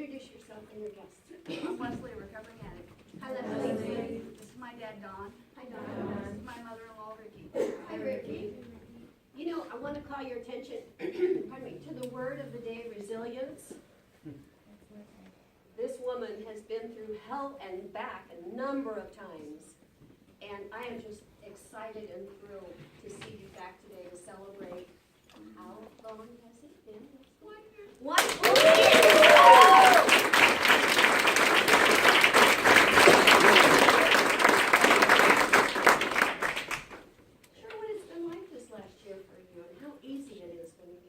introduce yourself and your guests. I'm Leslie, a recovering addict. Hi, Leslie. This is my dad, Don. Hi, This Don. is my mother-in-law, Ricky. Hi, Ricky. You know, I want to call your attention, pardon me, to the word of the day, resilience. This woman has been through hell and back a number of times, and I am just excited and thrilled to see you back today to celebrate. How long has it been? 1 year. 1 year! Sure, what it's been like this last year for you, and how easy it is when you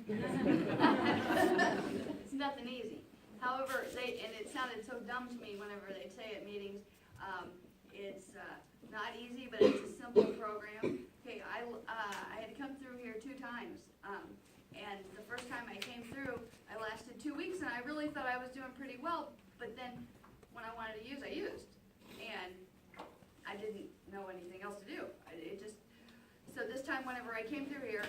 get out of here. It's nothing easy. However, and it sounded so dumb to me whenever they say at meetings, it's not easy, but it's a simple program. Okay, I had to come through here 2 times, and the first time I came through, I lasted 2 weeks, and I really thought I was doing pretty well, but then when I wanted to use, I used, and I didn't know anything else to do. So this time whenever I came through here,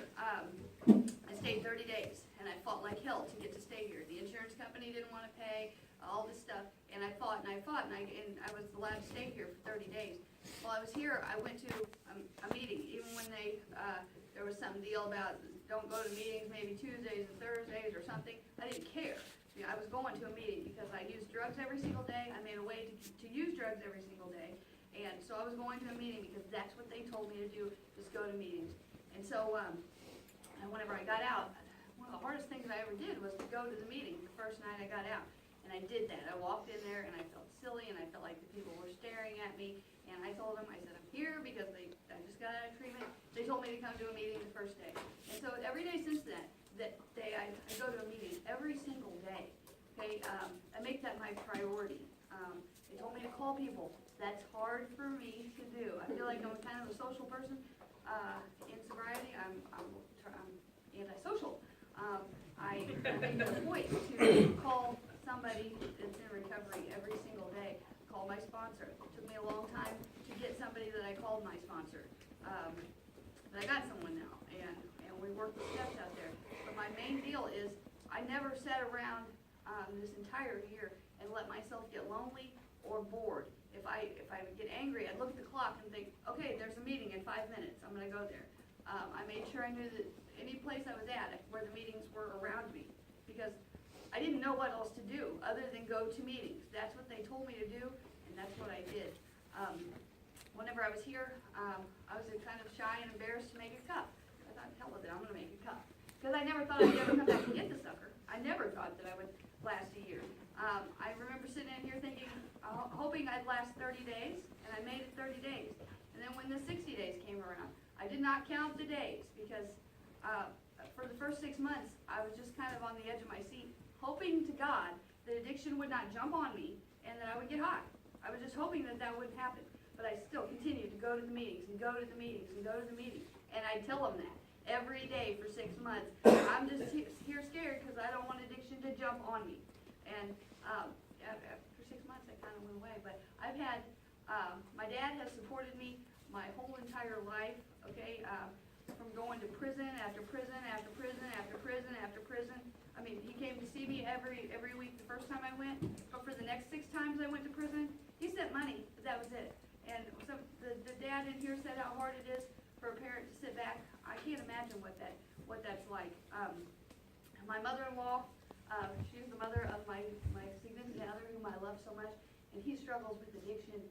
I stayed 30 days, and I fought like hell to get to stay here. The insurance company didn't want to pay, all this stuff, and I fought, and I was allowed to stay here for 30 days. While I was here, I went to a meeting, even when there was some deal about don't go to meetings maybe Tuesdays and Thursdays or something. I didn't care. I was going to a meeting because I used drugs every single day. I made a way to use drugs every single day. And so I was going to a meeting because that's what they told me to do, just go to meetings. And so and whenever I got out, one of the hardest things I ever did was to go to the meeting the first night I got out. And I did that. I walked in there and I felt silly and I felt like the people were staring at me. And I told them, I said, I'm here because I just got out of treatment. They told me to come to a meeting the first day. And so every day since that day, I go to a meeting every single day. Okay, I make that my priority. They told me to call people. That's hard for me to do. I feel like I'm kind of a social person. In sobriety, I'm antisocial. I make it a point to call somebody that's in recovery every single day. Call my sponsor. It took me a long time to get somebody that I called my sponsor. But I got someone now, and we work the steps out there. But my main deal is I never sat around this entire year and let myself get lonely or bored. If I would get angry, I'd look at the clock and think, okay, there's a meeting in 5 minutes. I'm going to go there. I made sure I knew that any place I was at where the meetings were around me, because I didn't know what else to do other than go to meetings. That's what they told me to do, and that's what I did. Whenever I was here, I was kind of shy and embarrassed to make a cup. I thought, hell with it, I'm going to make a cup. Because I never thought I'd ever come back and get the sucker. I never thought that I would last a year. I remember sitting in here thinking, hoping I'd last 30 days, and I made it 30 days. And then when the 60 days came around, I did not count the days because for the first 6 months, I was just kind of on the edge of my seat, hoping to God that addiction would not jump on me and that I would get high. I was just hoping that wouldn't happen. But I still continued to go to the meetings and go to the meetings and go to the meetings. And I tell them that every day for 6 months. I'm just here scared because I don't want addiction to jump on me. And after 6 months, I kind of went away. But I've had, my dad has supported me my whole entire life, okay, from going to prison after prison after prison after prison after prison. I mean, he came to see me every week the first time I went. But for the next 6 times I went to prison, he sent money, but that was it. And so the dad in here said how hard it is for a parent to sit back. I can't imagine what that's like. My mother-in-law, she's the mother of my significant other, whom I love so much, and he struggles with addiction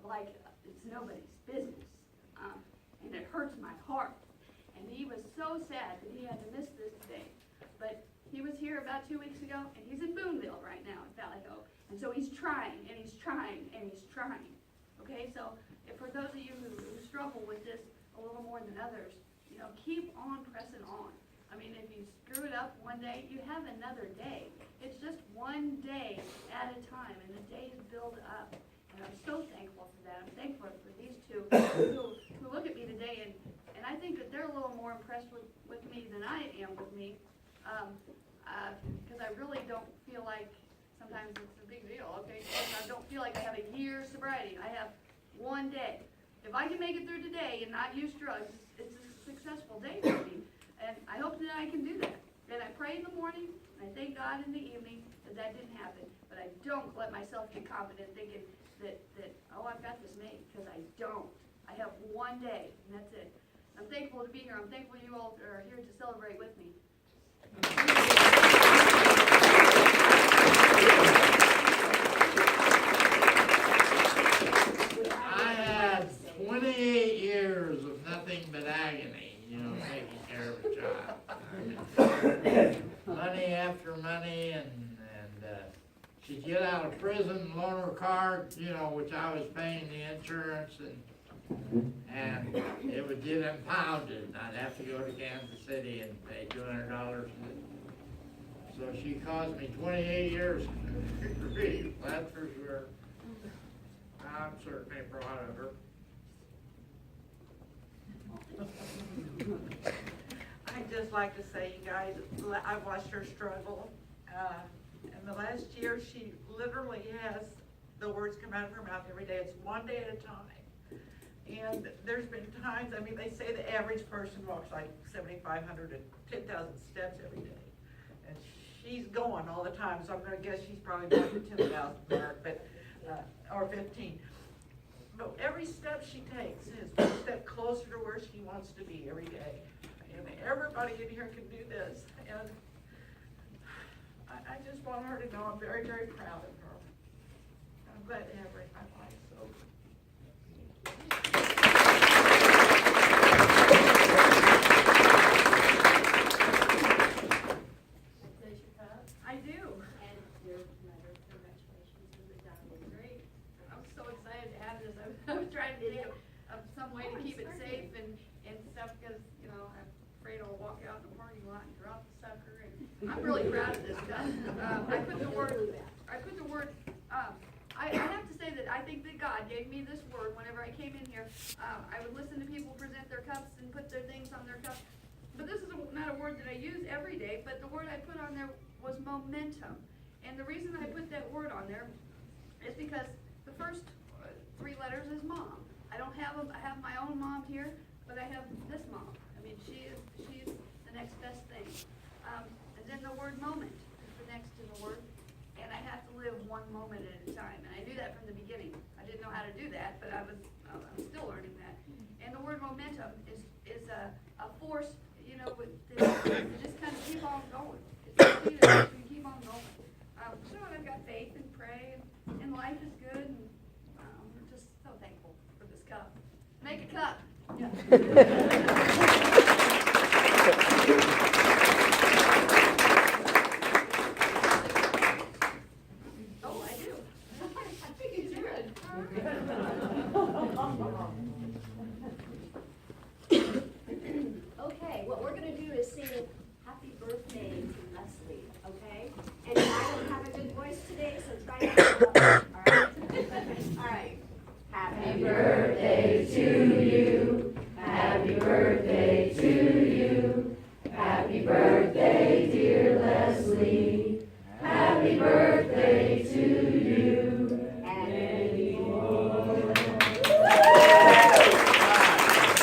like it's nobody's business. And it hurts my heart. And he was so sad that he had to miss this today. But he was here about 2 weeks ago, and he's in Boonville right now in Valley Hope. And so he's trying, and he's trying, and he's trying. Okay, so for those of you who struggle with this a little more than others, keep on pressing on. I mean, if you screw it up one day, you have another day. It's just one day at a time, and the days build up. And I'm so thankful for that. I'm thankful for these two who look at me today, and I think that they're a little more impressed with me than I am with me, because I really don't feel like sometimes it's a big deal, okay? I don't feel like I have a year's sobriety. I have 1 day. If I can make it through today and not use drugs, it's a successful day for me. And I hope that I can do that. And I pray in the morning, and I thank God in the evening that didn't happen, but I don't let myself get confident thinking that, oh, I've got this made, because I don't. I have one day, and that's it. I'm thankful to be here. I'm thankful you all are here to celebrate with me. I had 28 years of nothing but agony, taking care of a child. Money after money, and she'd get out of prison, loan her car, which I was paying the insurance, and it would get impounded, and I'd have to go to Kansas City and pay $200. So she caused me 28 years of grief, that's for sure. I'm certainly proud of her. I'd just like to say, you guys, I've watched her struggle. And the last year, she literally has the words come out of her mouth every day. It's one day at a time. And there's been times, they say the average person walks like 7,500 to 10,000 steps every day. And she's going all the time, so I'm gonna guess she's probably going to 10,000 mark, but, or 15. But every step she takes is one step closer to where she wants to be every day. And everybody in here can do this. And I just want her to know I'm very, very proud of her. I'm glad to have her in my life, so. There's your cup I do. and your letter. Congratulations on the diamond. Great. I'm so excited to have this. I was trying to think of some way to keep it safe and stuff, because, I'm afraid I'll walk out in the parking lot and drop the sucker. And I'm really proud of this stuff. I put the word, I have to say that I think that God gave me this word whenever I came in here. I would listen to people present their cups and put their things on their cups. But this is not a word that I use every day, but the word I put on there was momentum. And the reason I put that word on there is because the first three letters is mom. I have my own mom here, but I have this mom. She's the next best thing. And then the word moment is the next to the word. And I have to live one moment at a time. And I knew that from the beginning. I didn't know how to do that, but I'm still learning that. And the word momentum is a force, to just kind of keep on going. It's a key to keep on going. So I've got faith and pray, and life is good, and we're just so thankful for this cup. Make a cup. Yeah.